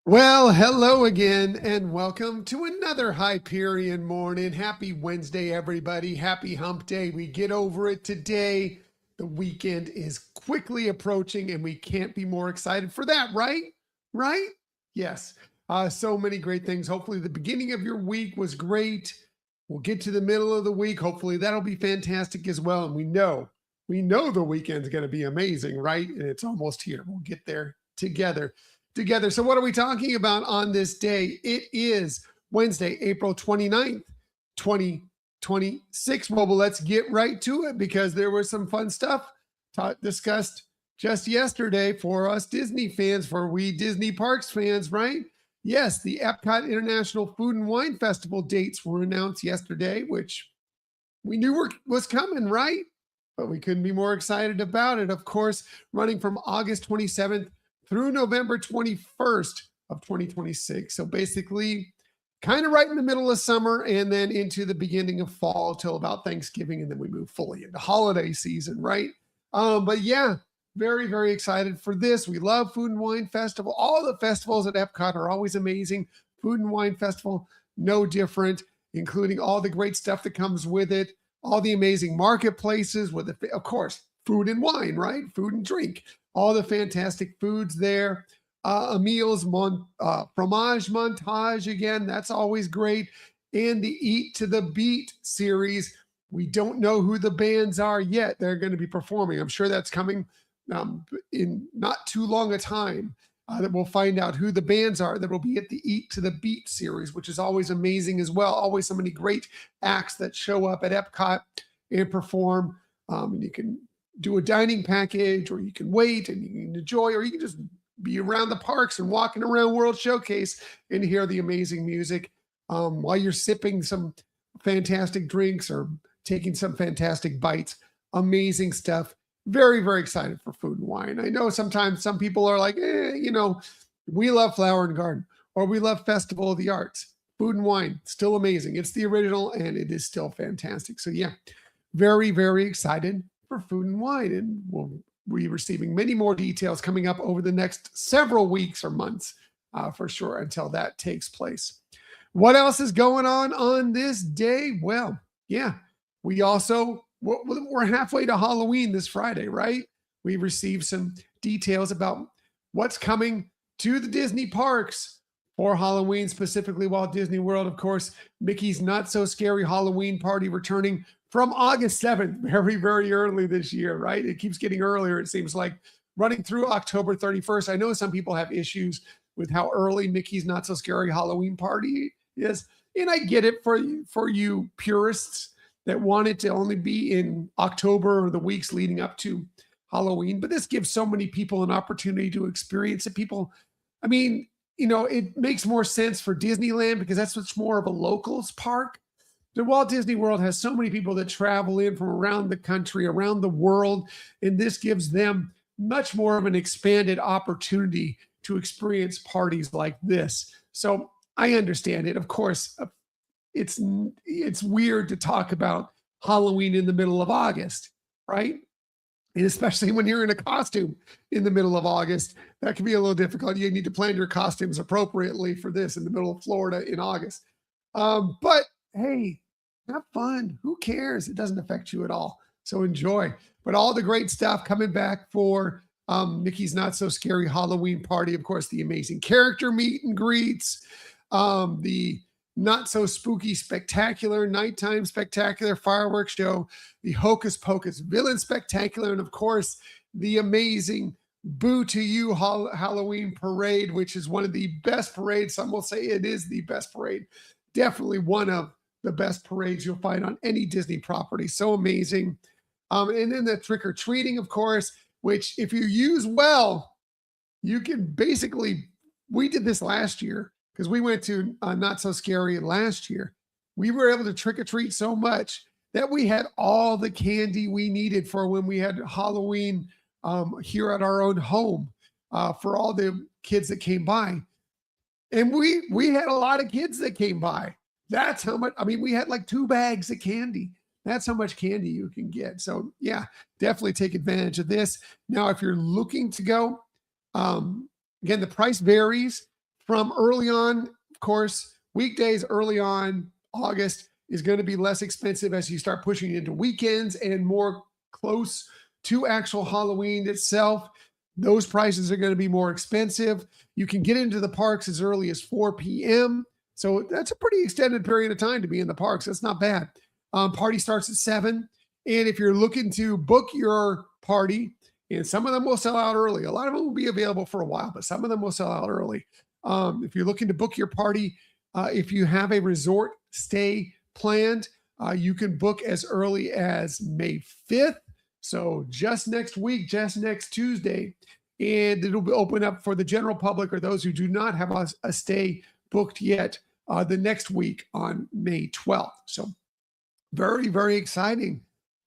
Well, hello again, and welcome to another Hyperion morning. Happy Wednesday, everybody. Happy hump day. We get over it today. The weekend is quickly approaching, and we can't be more excited for that, right? Right? Yes. So many great things. Hopefully, the beginning of your week was great. We'll get to the middle of the week. Hopefully, that'll be fantastic as well. And we know the weekend's going to be amazing, right? And it's almost here. We'll get there together. So, what are we talking about on this day? It is Wednesday, April 29th, 2026. Well, let's get right to it because there was some fun stuff discussed just yesterday for us Disney fans, for we Disney Parks fans, right? Yes, the Epcot International Food and Wine Festival dates were announced yesterday, which we knew was coming, right? But we couldn't be more excited about it. Of course, running from August 27th through November 21st of 2026. So basically, kind of right in the middle of summer and then into the beginning of fall till about Thanksgiving. And then we move fully into holiday season, right? But yeah, very, very excited for this. We love Food and Wine Festival. All the festivals at Epcot are always amazing. Food and Wine Festival, no different, including all the great stuff that comes with it, all the amazing marketplaces with, of course, food and wine, right? Food and drink, all the fantastic foods there. Emil's fromage montage again, that's always great. And the Eat to the Beat series. We don't know who the bands are yet. They're going to be performing. I'm sure that's coming in not too long a time that we'll find out who the bands are that will be at the Eat to the Beat series, which is always amazing as well. Always so many great acts that show up at Epcot and perform. And you can do a dining package, or you can wait and you can enjoy, or you can just be around the parks and walking around World Showcase and hear the amazing music while you're sipping some fantastic drinks or taking some fantastic bites. Amazing stuff. Very, very excited for Food and Wine. I know sometimes some people are like, we love Flower and Garden, or we love Festival of the Arts. Food and Wine, still amazing. It's the original and it is still fantastic. So yeah, very, very excited for Food and Wine. And we'll be receiving many more details coming up over the next several weeks or months for sure until that takes place. What else is going on this day? Well, yeah, we're halfway to Halloween this Friday, right? We received some details about what's coming to the Disney parks for Halloween, specifically Walt Disney World. Of course, Mickey's Not So Scary Halloween Party returning from August 7th, very, very early this year, right? It keeps getting earlier, it seems like, running through October 31st. I know some people have issues with how early Mickey's Not So Scary Halloween Party is, and I get it for you purists that want it to only be in October or the weeks leading up to Halloween. But this gives so many people an opportunity to experience it. It makes more sense for Disneyland because that's what's more of a locals park. The Walt Disney World has so many people that travel in from around the country, around the world, and this gives them much more of an expanded opportunity to experience parties like this. So I understand it. Of course, it's weird to talk about Halloween in the middle of August, right? And especially when you're in a costume in the middle of August, that can be a little difficult. You need to plan your costumes appropriately for this in the middle of Florida in August. But hey, have fun. Who cares? It doesn't affect you at all. So enjoy. But all the great stuff coming back for Mickey's Not So Scary Halloween Party. Of course, the amazing character meet and greets, the Not So Spooky Spectacular, Nighttime Spectacular Fireworks Show, the Hocus Pocus Villain Spectacular, and of course, the amazing Boo to You Halloween Parade, which is one of the best parades. Some will say it is the best parade. Definitely one of the best parades you'll find on any Disney property. So amazing. And then the trick or treating, of course, which if you use well, you can basically, we did this last year because we went to Not So Scary last year. We were able to trick or treat so much that we had all the candy we needed for when we had Halloween here at our own home for all the kids that came by. And we had a lot of kids that came by. That's how much, we had like 2 bags of candy. That's how much candy you can get. So yeah, definitely take advantage of this. Now, if you're looking to go, again, the price varies from early on, of course, weekdays early on, August is going to be less expensive as you start pushing into weekends and more close to actual Halloween itself. Those prices are going to be more expensive. You can get into the parks as early as 4 p.m. So that's a pretty extended period of time to be in the parks. That's not bad. Party starts at 7. And if you're looking to book your party, and some of them will sell out early. A lot of them will be available for a while, but some of them will sell out early. If you're looking to book your party, if you have a resort stay planned, you can book as early as May 5th. So just next week, just next Tuesday, and it'll be open up for the general public or those who do not have a stay booked yet the next week on May 12th. So very, very exciting.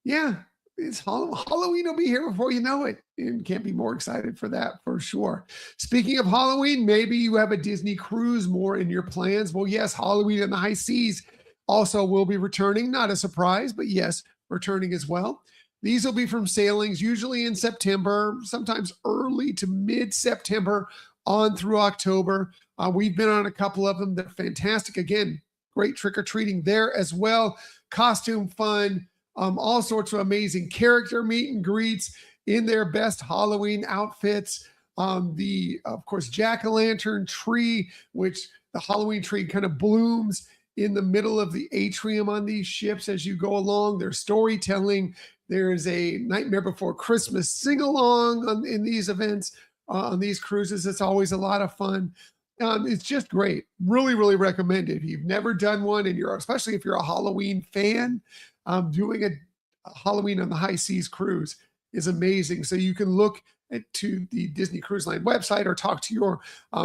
Yeah, it's Halloween will be here before you know it. And can't be more excited for that for sure. Speaking of Halloween, maybe you have a Disney cruise more in your plans. Well, yes, Halloween in the high seas also will be returning. Not a surprise, but yes, returning as well. These will be from sailings, usually in September, sometimes early to mid-September on through October. We've been on a couple of them. They're fantastic. Again, great trick-or-treating there as well. Costume fun, all sorts of amazing character meet and greets in their best Halloween outfits. Of course, jack-o'-lantern tree, which the Halloween tree kind of blooms in the middle of the atrium on these ships as you go along. There's storytelling. There's a Nightmare Before Christmas sing-along in these events, on these cruises. It's always a lot of fun. It's just great. Really, really recommend it. If you've never done one, and especially if you're a Halloween fan, doing a Halloween on the high seas cruise is amazing. So you can look to the Disney Cruise Line website or talk to your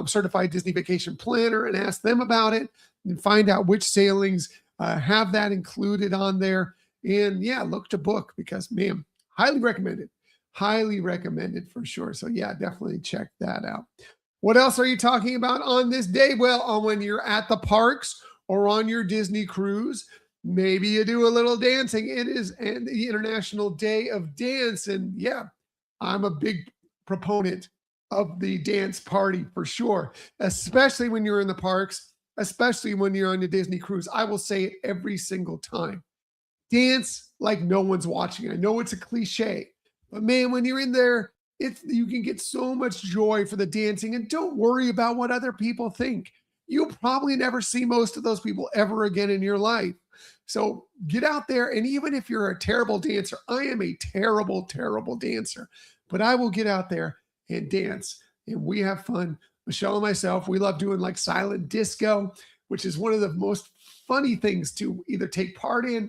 certified Disney vacation planner and ask them about it and find out which sailings have that included on there. And yeah, look to book because, man, highly recommended. Highly recommended for sure. So yeah, definitely check that out. What else are you talking about on this day? Well, when you're at the parks or on your Disney cruise, maybe you do a little dancing. It is the International Day of Dance. And yeah, I'm a big proponent of the dance party for sure, especially when you're in the parks, especially when you're on a Disney cruise. I will say it every single time. Dance like no one's watching. I know it's a cliche, but man, when you're in there, you can get so much joy for the dancing, and don't worry about what other people think. You'll probably never see most of those people ever again in your life. So get out there, and even if you're a terrible dancer, I am a terrible, terrible dancer, but I will get out there and dance, and we have fun. Michelle and myself, we love doing like silent disco, which is one of the most funny things to either take part in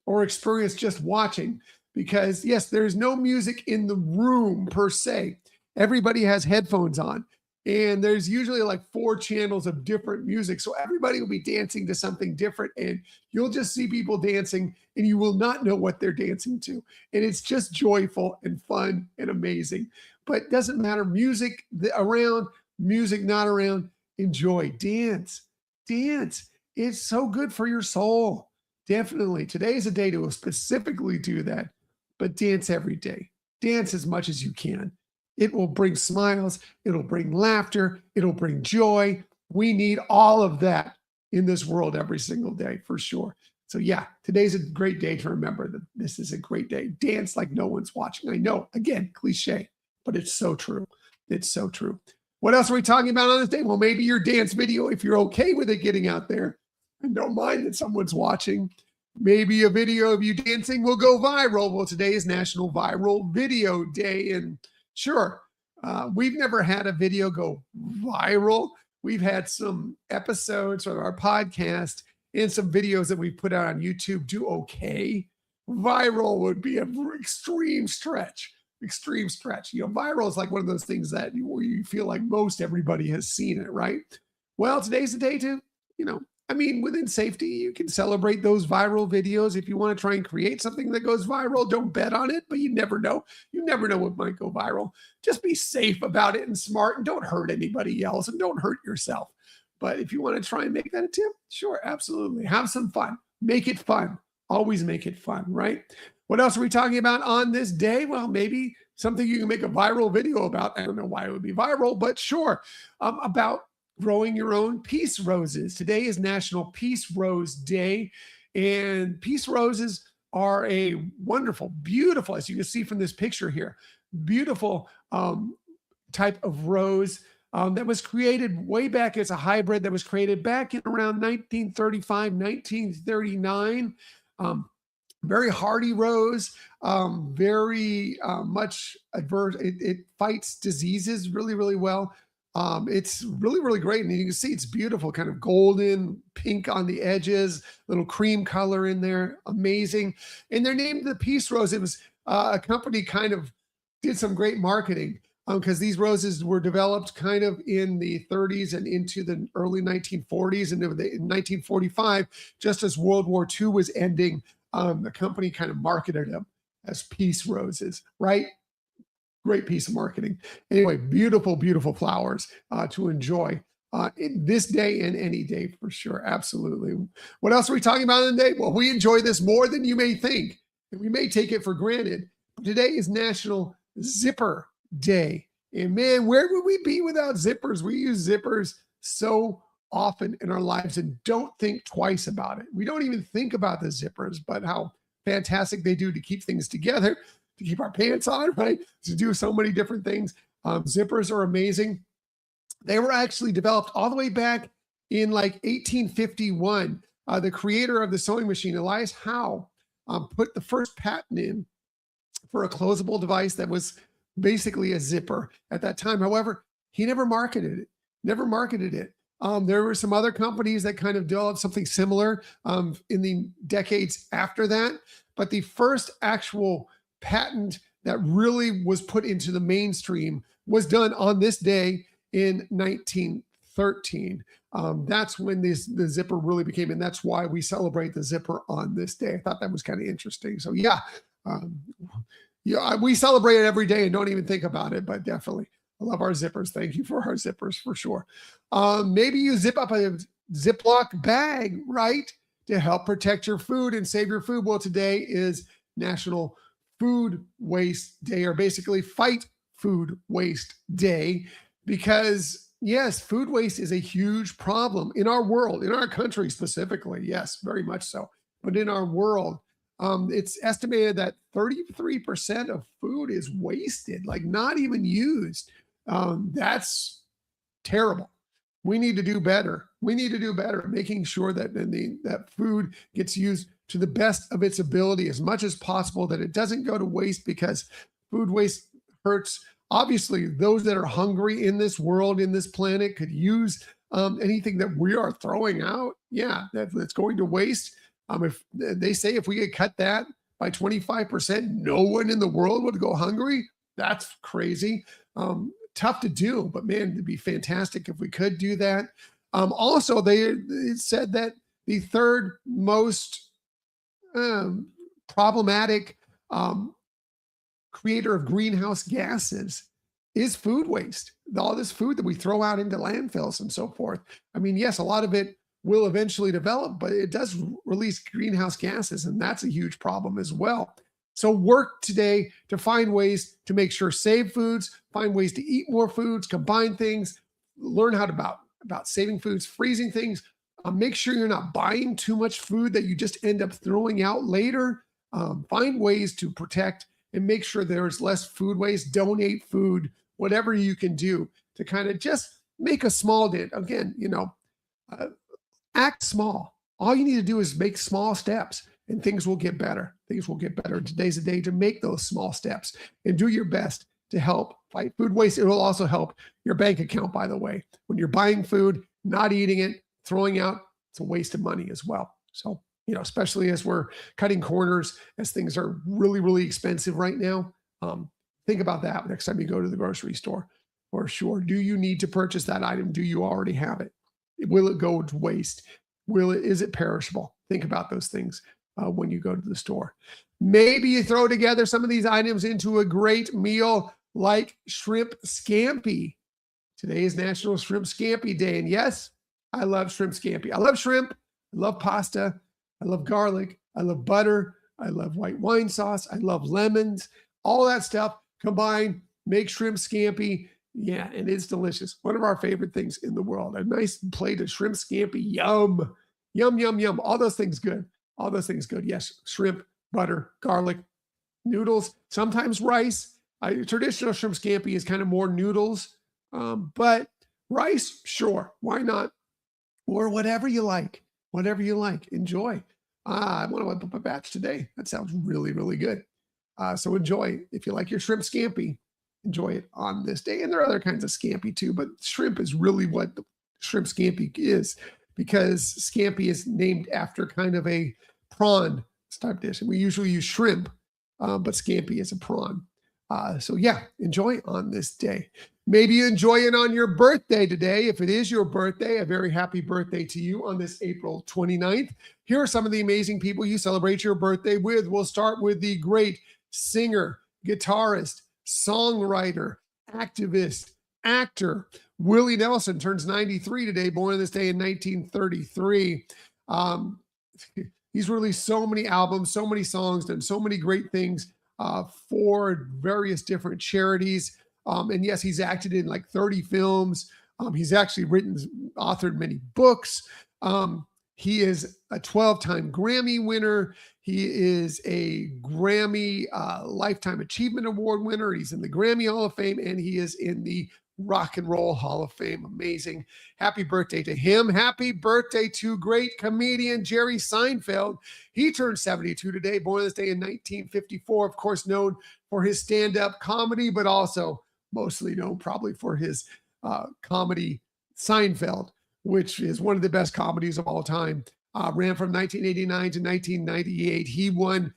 or experience just watching, because yes, there's no music in the room per se. Everybody has headphones on, and there's usually like 4 channels of different music. So everybody will be dancing to something different, and you'll just see people dancing and you will not know what they're dancing to. And it's just joyful and fun and amazing. But it doesn't matter, music around, music not around, enjoy, dance, dance. It's so good for your soul. Definitely. Today is a day to specifically do that, but dance every day. Dance as much as you can. It will bring smiles. It'll bring laughter. It'll bring joy. We need all of that in this world every single day for sure. So yeah, today's a great day to remember that this is a great day. Dance like no one's watching. I know, again, cliche, but it's so true. It's so true. What else are we talking about on this day? Well, maybe your dance video, if you're okay with it getting out there and don't mind that someone's watching. Maybe a video of you dancing will go viral. Well, today is National Viral Video Day. And sure, we've never had a video go viral. We've had some episodes of our podcast and some videos that we put out on YouTube do okay. Viral would be an extreme stretch. Extreme stretch. Viral is like one of those things that where you feel like most everybody has seen it, right? Well, today's the day to, within safety, you can celebrate those viral videos. If you want to try and create something that goes viral, don't bet on it, but you never know. You never know what might go viral. Just be safe about it and smart, and don't hurt anybody else, and don't hurt yourself. But if you want to try and make that attempt, sure, absolutely. Have some fun. Make it fun. Always make it fun, right? What else are we talking about on this day? Well, maybe something you can make a viral video about. I don't know why it would be viral, but sure, about growing your own peace roses. Today is National Peace Rose Day, and peace roses are a wonderful, beautiful, as you can see from this picture here, beautiful type of rose that was created way back as a hybrid that was created back in around 1935, 1939. Um, Very hardy rose, very much adverse. It fights diseases really, really well. It's really, really great. And you can see it's beautiful, kind of golden pink on the edges, little cream color in there. Amazing. And they're named the Peace Rose. It was a company kind of did some great marketing because these roses were developed kind of in the 30s and into the early 1940s. And in 1945, just as World War II was ending, the company kind of marketed them as peace roses, right? Great piece of marketing. Anyway, beautiful, beautiful flowers to enjoy in this day and any day for sure. Absolutely. What else are we talking about today? Well, we enjoy this more than you may think, and we may take it for granted. But today is National Zipper Day. And man, where would we be without zippers? We use zippers so often in our lives and don't think twice about it. We don't even think about the zippers, but how fantastic they do to keep things together, to keep our pants on, right? To do so many different things. Zippers are amazing. They were actually developed all the way back in like 1851. The creator of the sewing machine, Elias Howe, put the first patent in for a closable device that was basically a zipper at that time. However, he never marketed it, There were some other companies that kind of developed something similar in the decades after that. But the first actual patent that really was put into the mainstream was done on this day in 1913. That's when the zipper really became, and that's why we celebrate the zipper on this day. I thought that was kind of interesting. So we celebrate it every day and don't even think about it, but definitely. I love our zippers. Thank you for our zippers for sure. Maybe you zip up a Ziploc bag, right? To help protect your food and save your food. Well, today is National Food Waste Day, or basically Fight Food Waste Day, because yes, food waste is a huge problem in our world, in our country specifically. Yes, very much so. But in our world, it's estimated that 33% of food is wasted, like not even used. That's terrible. We need to do better. We need to do better at making sure that that food gets used to the best of its ability as much as possible, that it doesn't go to waste, because food waste hurts. Obviously, those that are hungry in this world, in this planet, could use anything that we are throwing out. Yeah, that's going to waste. If they say if we could cut that by 25%, no one in the world would go hungry. That's crazy. Tough to do, but man, it'd be fantastic if we could do that. Also, it said that the third most problematic creator of greenhouse gases is food waste. All this food that we throw out into landfills and so forth. I mean, yes, a lot of it will eventually develop, but it does release greenhouse gases, and that's a huge problem as well. So work today to find ways to make sure save foods, find ways to eat more foods, combine things, learn how to about saving foods, freezing things. Make sure you're not buying too much food that you just end up throwing out later. Find ways to protect and make sure there's less food waste. Donate food, whatever you can do to kind of just make a small dent. Again, act small. All you need to do is make small steps, and things will get better. Things will get better. Today's the day to make those small steps and do your best to help fight food waste. It will also help your bank account, by the way. When you're buying food, not eating it, throwing out, it's a waste of money as well. So, especially as we're cutting corners, as things are really, really expensive right now, think about that next time you go to the grocery store. For sure. Do you need to purchase that item? Do you already have it? Will it go to waste? Is it perishable? Think about those things when you go to the store. Maybe you throw together some of these items into a great meal like shrimp scampi. Today is National Shrimp Scampi Day. And yes, I love shrimp scampi. I love shrimp. I love pasta. I love garlic. I love butter. I love white wine sauce. I love lemons. All that stuff combined, make shrimp scampi. Yeah, and it's delicious. One of our favorite things in the world. A nice plate of shrimp scampi. Yum. Yum, yum, yum. All those things good. All those things good. Yes, shrimp, butter, garlic, noodles, sometimes rice. Traditional shrimp scampi is kind of more noodles, but rice, sure, why not? Or whatever you like, whatever you like. Enjoy. I want to whip up a batch today. That sounds really, really good. So enjoy. If you like your shrimp scampi, enjoy it on this day. And there are other kinds of scampi too, but shrimp is really what the shrimp scampi is, because scampi is named after kind of a prawn type dish. And we usually use shrimp, but scampi is a prawn. So yeah, enjoy on this day. Maybe you enjoy it on your birthday today. If it is your birthday, a very happy birthday to you on this April 29th. Here are some of the amazing people you celebrate your birthday with. We'll start with the great singer, guitarist, songwriter, activist, actor. Willie Nelson turns 93 today, born on this day in 1933. He's released so many albums, so many songs, done so many great things for various different charities. And yes, he's acted in like 30 films. He's actually authored many books. He is a 12-time Grammy winner. He is a Grammy Lifetime Achievement Award winner. He's in the Grammy Hall of Fame, and he is in the Rock and Roll Hall of Fame. Amazing. Happy birthday to him. Happy birthday to great comedian Jerry Seinfeld. He turned 72 today, born this day in 1954. Of course, known for his stand-up comedy, but also mostly known probably for his comedy Seinfeld, which is one of the best comedies of all time. Ran from 1989 to 1998. He won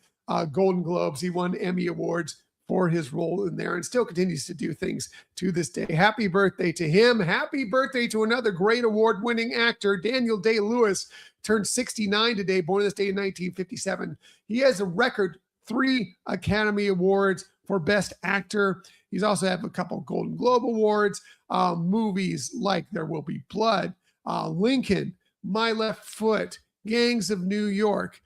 Golden Globes. He won Emmy Awards for his role in there, and still continues to do things to this day. Happy birthday to him. Happy birthday to another great award-winning actor, Daniel Day-Lewis, turned 69 today, born this day in 1957. He has a record 3 Academy Awards for Best Actor. He's also had a couple Golden Globe Awards, movies like There Will Be Blood, Lincoln, My Left Foot, Gangs of New York.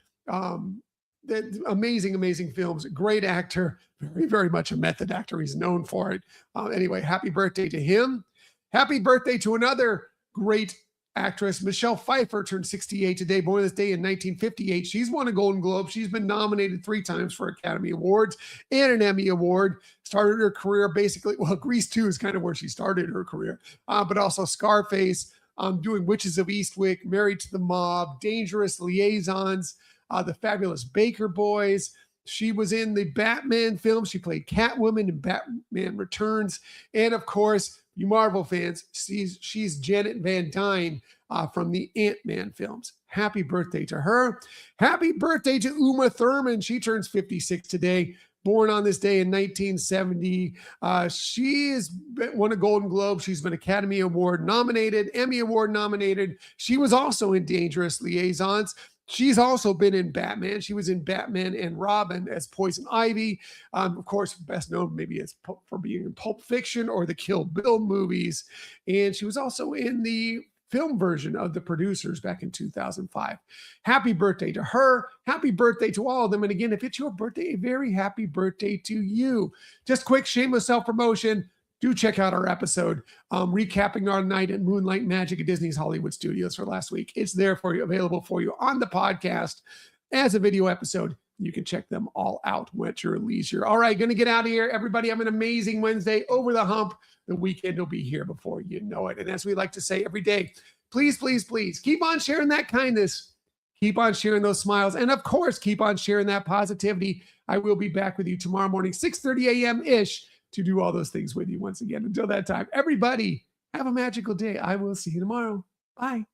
Amazing, amazing films. Great actor. Very, very much a method actor. He's known for it. Anyway, happy birthday to him. Happy birthday to another great actress. Michelle Pfeiffer turned 68 today, born this day in 1958. She's won a Golden Globe. She's been nominated 3 times for Academy Awards and an Emmy Award. Started her career basically, well, Grease 2 is kind of where she started her career, but also Scarface, doing Witches of Eastwick, Married to the Mob, Dangerous Liaisons, The Fabulous Baker Boys. She was in the Batman film. She played Catwoman in Batman Returns. And of course, you Marvel fans, she's Janet Van Dyne from the Ant-Man films. Happy birthday to her. Happy birthday to Uma Thurman. She turns 56 today, born on this day in 1970. She has won a Golden Globe. She's been Academy Award nominated, Emmy Award nominated. She was also in Dangerous Liaisons. She's also been in Batman. She was in Batman and Robin as Poison Ivy. Of course, best known maybe as for being in Pulp Fiction or the Kill Bill movies. And she was also in the film version of The Producers back in 2005. Happy birthday to her. Happy birthday to all of them. And again, if it's your birthday, a very happy birthday to you. Just quick shameless self-promotion. Do check out our episode recapping our night at Moonlight Magic at Disney's Hollywood Studios for last week. It's there for you, available for you on the podcast as a video episode. You can check them all out at your leisure. All right, going to get out of here. Everybody, have an amazing Wednesday. Over the hump. The weekend will be here before you know it. And as we like to say every day, please, please, please keep on sharing that kindness. Keep on sharing those smiles. And of course, keep on sharing that positivity. I will be back with you tomorrow morning, 6:30 a.m.-ish, to do all those things with you once again. Until that time, everybody, have a magical day. I will see you tomorrow. Bye.